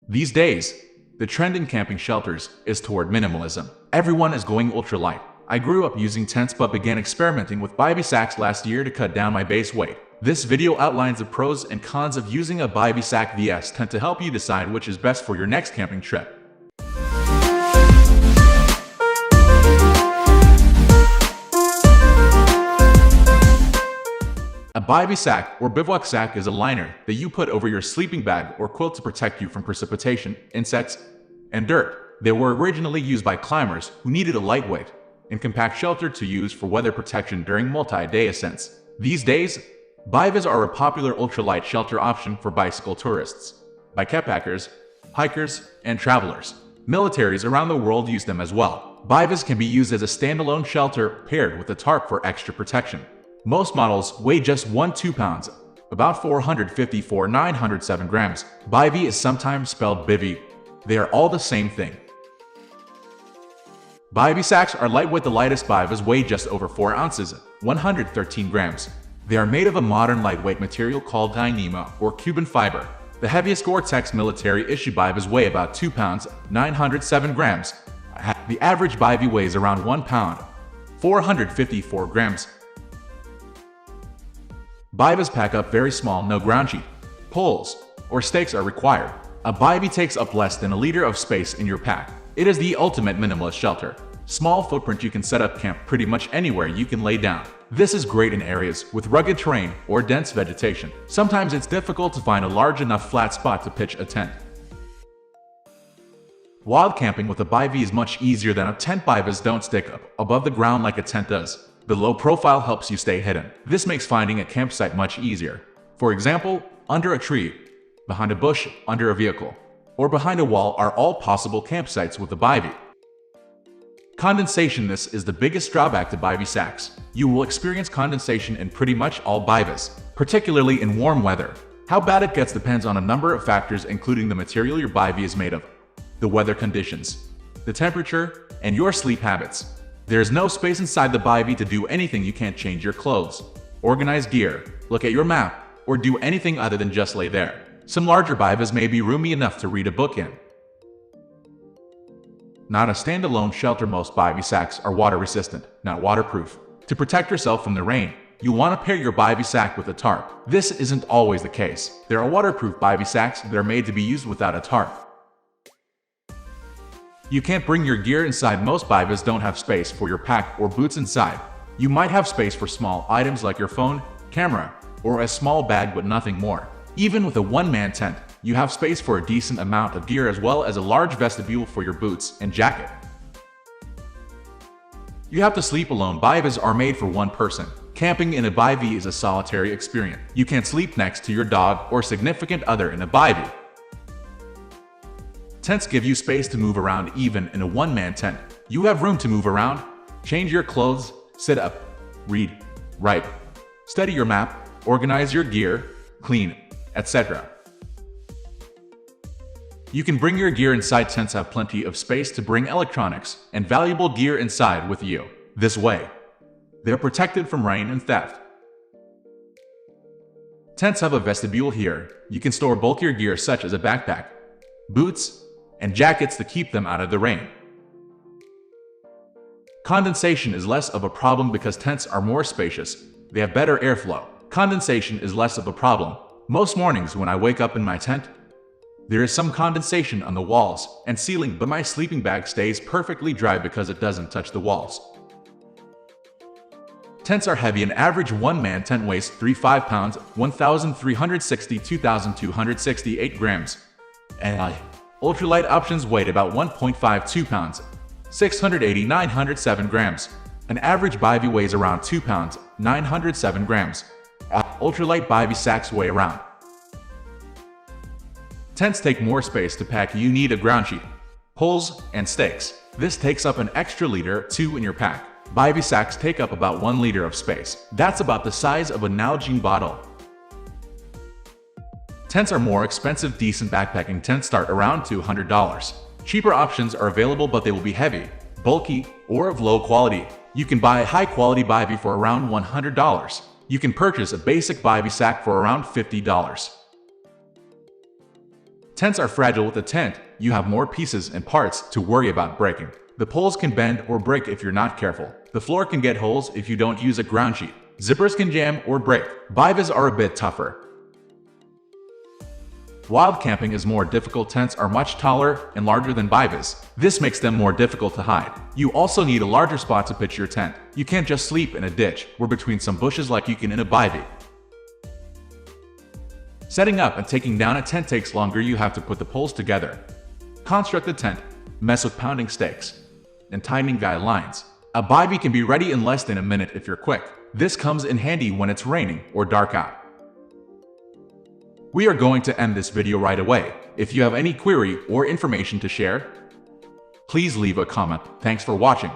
These days, the trend in camping shelters is toward minimalism. Everyone is going ultralight. I grew up using tents but began experimenting with bivy sacks last year to cut down my base weight. This video outlines the pros and cons of using a bivy sack vs tent to help you decide which is best for your next camping trip. A bivy sack or bivouac sack is a liner that you put over your sleeping bag or quilt to protect you from precipitation, insects, and dirt. They were originally used by climbers who needed a lightweight and compact shelter to use for weather protection during multi-day ascents. These days, bivvies are a popular ultralight shelter option for bicycle tourists, backpackers, hikers, and travelers. Militaries around the world use them as well. Bivvies can be used as a standalone shelter paired with a tarp for extra protection. Most models weigh just 1-2 pounds, about 454-907 grams. Bivy is sometimes spelled bivy. They are all the same thing. Bivy sacks are lightweight. The lightest bivvies weigh just over 4 ounces, 113 grams. They are made of a modern lightweight material called Dyneema or Cuban fiber. The heaviest Gore-Tex military-issue bivvies weigh about 2 pounds, 907 grams. The average bivy weighs around 1 pound, 454 grams. Bivvies pack up very small. No ground sheet, poles, or stakes are required. A bivy takes up less than a liter of space in your pack. It is the ultimate minimalist shelter. Small footprint. You can set up camp pretty much anywhere you can lay down. This is great in areas with rugged terrain or dense vegetation. Sometimes it's difficult to find a large enough flat spot to pitch a tent. Wild camping with a bivy is much easier than a tent. Bivvies don't stick up above the ground like a tent does. The low profile helps you stay hidden. This makes finding a campsite much easier. For example, under a tree, behind a bush, under a vehicle, or behind a wall are all possible campsites with a bivy. Condensation. This is the biggest drawback to bivy sacks. You will experience condensation in pretty much all bivvies, particularly in warm weather. How bad it gets depends on a number of factors, including the material your bivy is made of, the weather conditions, the temperature, and your sleep habits. There is no space inside the bivy to do anything. You can't change your clothes, organize gear, look at your map, or do anything other than just lay there. Some larger bivvies may be roomy enough to read a book in. Not a standalone shelter. Most bivy sacks are water resistant, not waterproof. To protect yourself from the rain, you want to pair your bivy sack with a tarp. This isn't always the case. There are waterproof bivy sacks that are made to be used without a tarp. You can't bring your gear inside. Most bivvies don't have space for your pack or boots inside. You might have space for small items like your phone, camera, or a small bag, but nothing more. Even with a one-man tent, you have space for a decent amount of gear as well as a large vestibule for your boots and jacket. You have to sleep alone. Bivvies are made for one person. Camping in a bivy is a solitary experience. You can't sleep next to your dog or significant other in a bivy. Tents give you space to move around. Even in a one-man tent, you have room to move around, change your clothes, sit up, read, write, study your map, organize your gear, clean, etc. You can bring your gear inside. Tents have plenty of space to bring electronics and valuable gear inside with you. This way, they're protected from rain and theft. Tents have a vestibule here. You can store bulkier gear such as a backpack, boots, and jackets to keep them out of the rain. Condensation is less of a problem because tents are more spacious. They have better airflow. Condensation is less of a problem. Most mornings when I wake up in my tent, there is some condensation on the walls and ceiling, but my sleeping bag stays perfectly dry because it doesn't touch the walls. Tents are heavy. An average one-man tent weighs 35 pounds, 1,362,268 grams. And ultralight options weighed about 1.52 pounds, 680,907 grams. An average bivy weighs around 2 pounds, 907 grams. Ultralight bivy sacks weigh around. Tents take more space to pack. You need a ground sheet, poles, and stakes. This takes up an extra liter or 2 in your pack. Bivy sacks take up about 1 liter of space. That's about the size of a Nalgene bottle. Tents are more expensive. Decent backpacking tents start around $200. Cheaper options are available, but they will be heavy, bulky, or of low quality. You can buy a high-quality bivy for around $100. You can purchase a basic bivy sack for around $50. Tents are fragile. With a tent, you have more pieces and parts to worry about breaking. The poles can bend or break if you're not careful. The floor can get holes if you don't use a ground sheet. Zippers can jam or break. Bivys are a bit tougher. Wild camping is more difficult. Tents are much taller and larger than bivys. This makes them more difficult to hide. You also need a larger spot to pitch your tent. You can't just sleep in a ditch or between some bushes like you can in a bivy. Setting up and taking down a tent takes longer. You have to put the poles together, construct the tent, mess with pounding stakes, and tightening guy lines. A bivy can be ready in less than a minute if you're quick. This comes in handy when it's raining or dark out. We are going to end this video right away. If you have any query or information to share, please leave a comment. Thanks for watching.